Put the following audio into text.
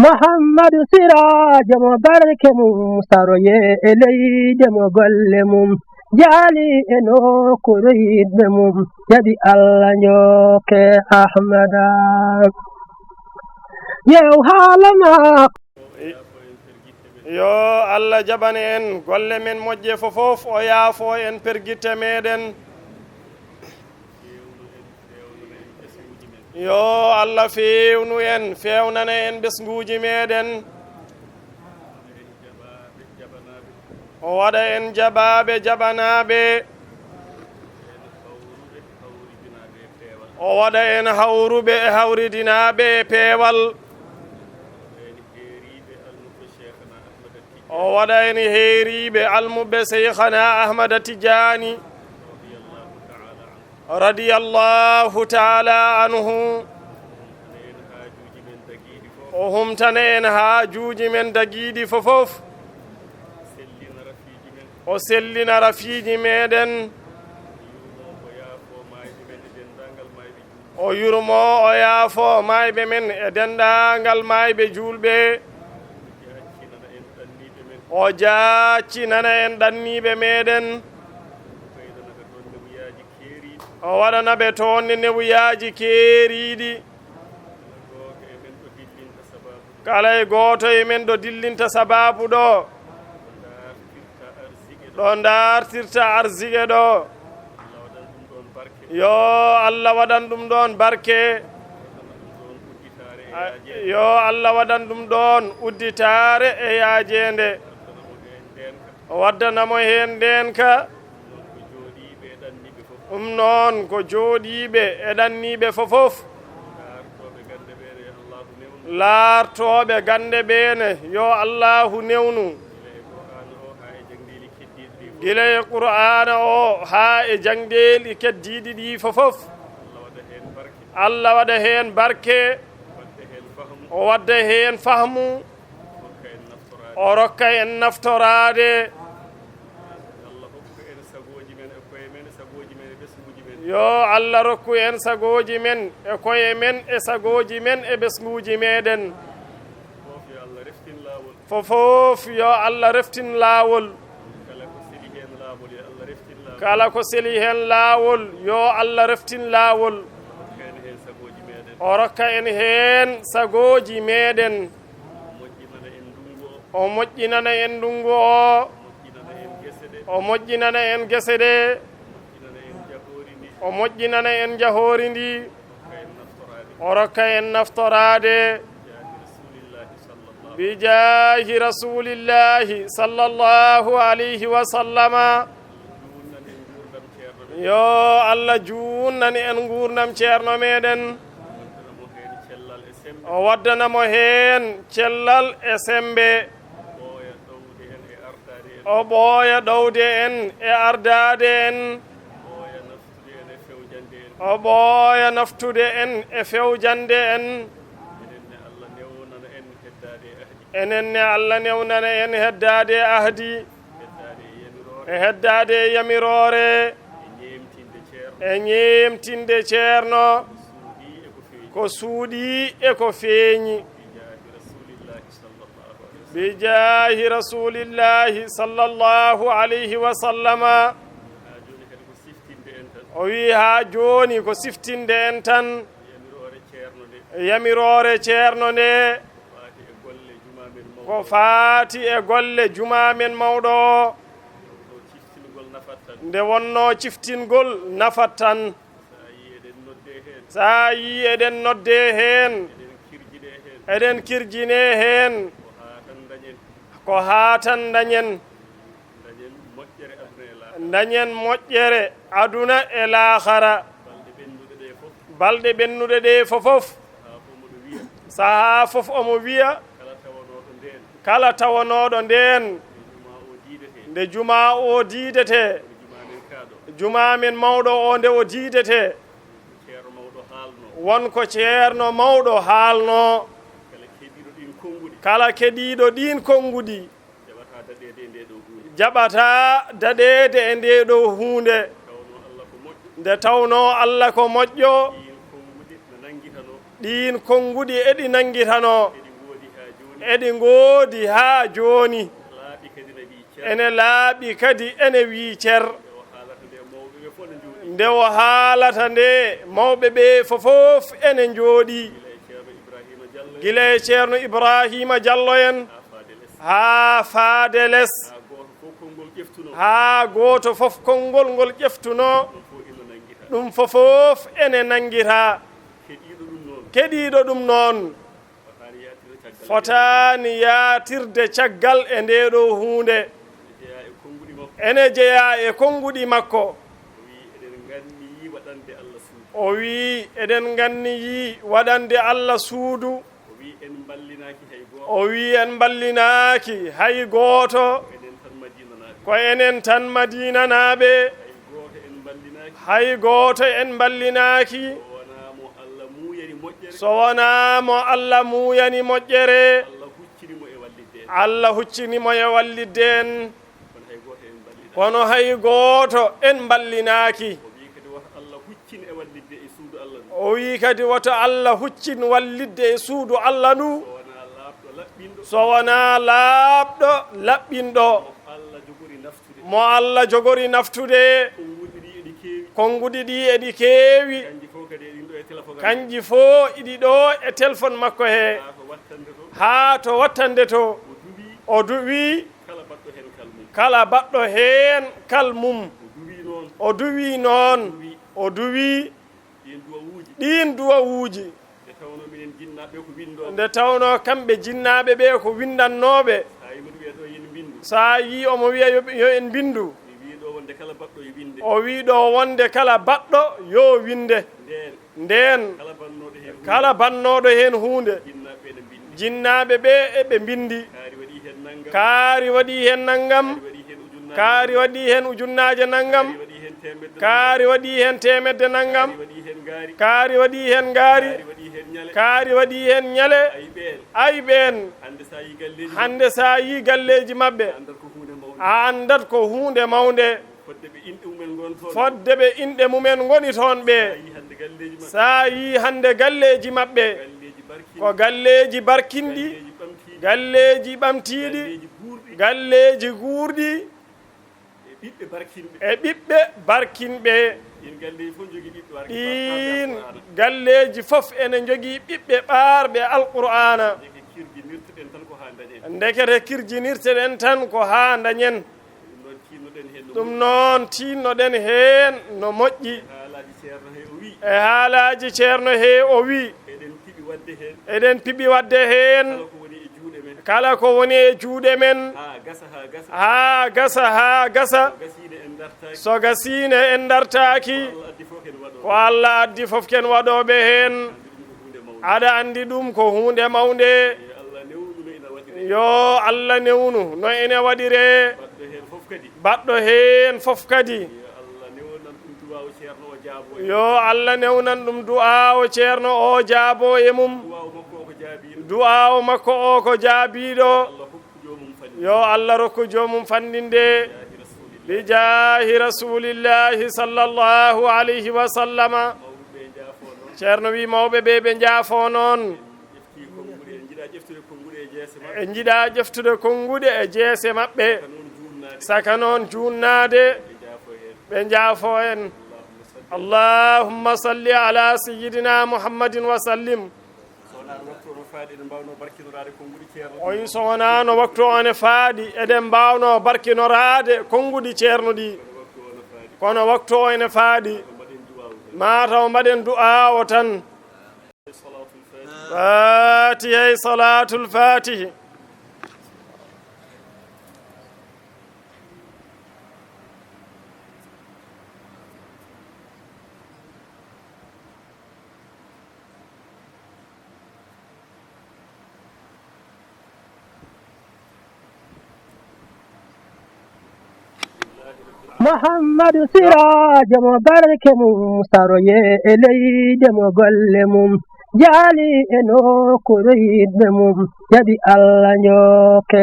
محمد سراج مبارك مستروي إلي دم قلمم جالي إنو كريد مم يدي الله نيوك أحمد يو حالما yo Allah jabani en golle men moƴƴe fofof o yaafo en pergitte meɗen yo Allah fewnu en fewnana en ɓesguji meɗen o waɗa en jaɓaɓe jaɓanaɓe o waɗa en hawruɓe e hawridinaɓe e peewal o waɗa en heeriɓe almuɓe seykhana ahmada tidiani radiyallahu taala anhu o humtana en haajuji men dagiɗi fofof o sellina rafiiji meɗen o yurmo o yaafo mayɓe men e dendangal mayɓe julɓe o jaaccinana en ɗanniɓe meɗen o waɗana ɓe toonne newuyaji keeriɗi kala e gooto e men ɗo dillinta sababu ɗo ɗo dartirta arsigue ɗo yo Allah waɗan ɗum ɗon barke yo Allah waɗan ɗum ɗon udditare e yaajende o waddanamo hen ndenka ɗum noon ko jooɗiɓe e ɗanniɓe fofof laartoɓe gande ɓene yo Allahu newnu gila e qur'ana o ha e jangdeli keddiɗi ɗi fofof Allah waɗa hen barke o wadda hen fahmu o rokka en naftorade yo Allah rokku en sagoji men e koye men e sagoji men e ɓesguji meɗen fofof yo Allah reftin laawol kala ko seli hen laawol yo Allah reftin laawol o rokka en hen sagoji meɗen o moƴƴinana en ndungu o o moƴƴinana en gese ɗe o moƴƴinana en jahoori ndi o rokka en naftorade bijahi rasulillahi sallallahu alayhi wa sallama yo Allah junnani en gurdam ceerno meɗen o waddanamo hen cellal e sembe o ɓooya ɗowde en e ardade en o ɓooya naftude en e fewjande en enenne Allah newnana en heddade ahdi e heddade yamirore e ñemtinde ceerno ko suuɗi e ko feeñi bijahi rasulillahi sallallahu alayhi wa sallama o wi ha joni ko siftinde en tan yamirore ceerno nde ko faati e golle juma men mawɗo nde wonno ciftingol nafat tan sa yi eɗen nodde hen eɗen kirjine hen ko ha tan dañen moƴƴere aduna e laakhara balɗe ɓennuɗe ɗe fofof saha fof omo wiya kala tawanoɗo nden nde juma o diidete juma men mawɗo o nde o diidete wonko ceerno mawɗo haalno kala keɗiɗo ɗin konnguɗi jaɓata daɗede e nde ɗo hunde nde tawno Allah ko moƴƴo ɗin konnguɗi eɗi nanguitano ede ngoodi ha joni ene laaɓi kadi ene wi cer nde o haalata nde mawɓe ɓe fofof ene njooɗi gila e ceerno ibrahima diallo en ha faade less ha gooto fof konngol ngol ƴeftuno ɗum fofof ene nangira keɗiɗo ɗum noon fotani yaatirde caggal e ndeɗo hunde ene jeeya e konnguɗi makko o wi eɗen ganniyi waɗande Allah suudu o wi en ballinaaki hay gooto ko enen tan Madiina naaɓe hay gooto en ballinaaki so wonamo Allah muuyani moƴƴere Allah huccinimo e wallidde en kono hay gooto en ballinaaki o wi kadi woto Allah huccin wallidde e suudu Allah ndu so wona laaɓɗo laɓɓinɗo mo Allah jogori naftude konnguɗi ɗi eɗi keewi kanji fo iɗi ɗo e téléphone makko he haa to wattande to o duwi kala baɗɗo heen kalmum o duwi noon o duwi ɗin duwawuuji nde tawno kamɓe jinnaaɓe ɓe ko windannoɓe sa yi omo wiya yo en bindu o wi ɗo wonde kala baɗɗo yo winde nden kala bannoɗo hen hunde jinnaaɓe ɓe eɓe bindi kaari waɗi hen naggam kaari waɗi hen ujunnaje naggam kaari waɗi hen temedde naggam kaari waɗi hen ngaari kaari waɗi hen ñale ay ɓen hande sa yi galleji mabɓe a andat ko hunde mawde fodde ɓe inɗe mumen goni toon ɓe sa yi hande galleji mabɓe ko galleji barkinɗi galleji ɓamtiɗi galleji guurɗi e ɓiɓɓe barkinɓe ɗin galleji fof ene jogii ɓiɓɓe ɓaarɓe alqur'ana ndekete kirjinirteɗen tan ko haa dañen ɗum noon tinnoɗen heen no moƴƴi e haalaji ceerno he o wi eɗen piɓi wadde heen kala ko woni e juuɗe men haa gasa so gasine en dartaki ko Allah addi fof ken waɗoɓe heen aɗa andi ɗum ko hunde mawde yo Allah newnu no ene waɗire baɗɗo heen fof kadi yo Allah newnan ɗum du'a o ceerno o jaabo e mum du'a o makko o ko jaabiɗo yo Allah rokku jomum fandinde bi jaahi rasulillahi sallallahu alayhi wa sallama ceerno wi mawɓe ɓe ɓe jaafo noon e jiɗa ƴeftude konnguɗe e jeese maɓɓe saka noon junnade ɓe jaafo en allahumma salli ala sayyidina muhammadin wa sallim oyi so wonano waktu one faaɗi eɗen mbawno barkinorade konnguɗi ceerno ɗi kono waktu o ene faaɗi mataw mbaɗen du'a o tan fatiha salatul fatihi Muhammadu sirajo mo barke mum saroye e leyde mo golle mum jaali e nokkuure yidɓe mum jaɓi Allah njokke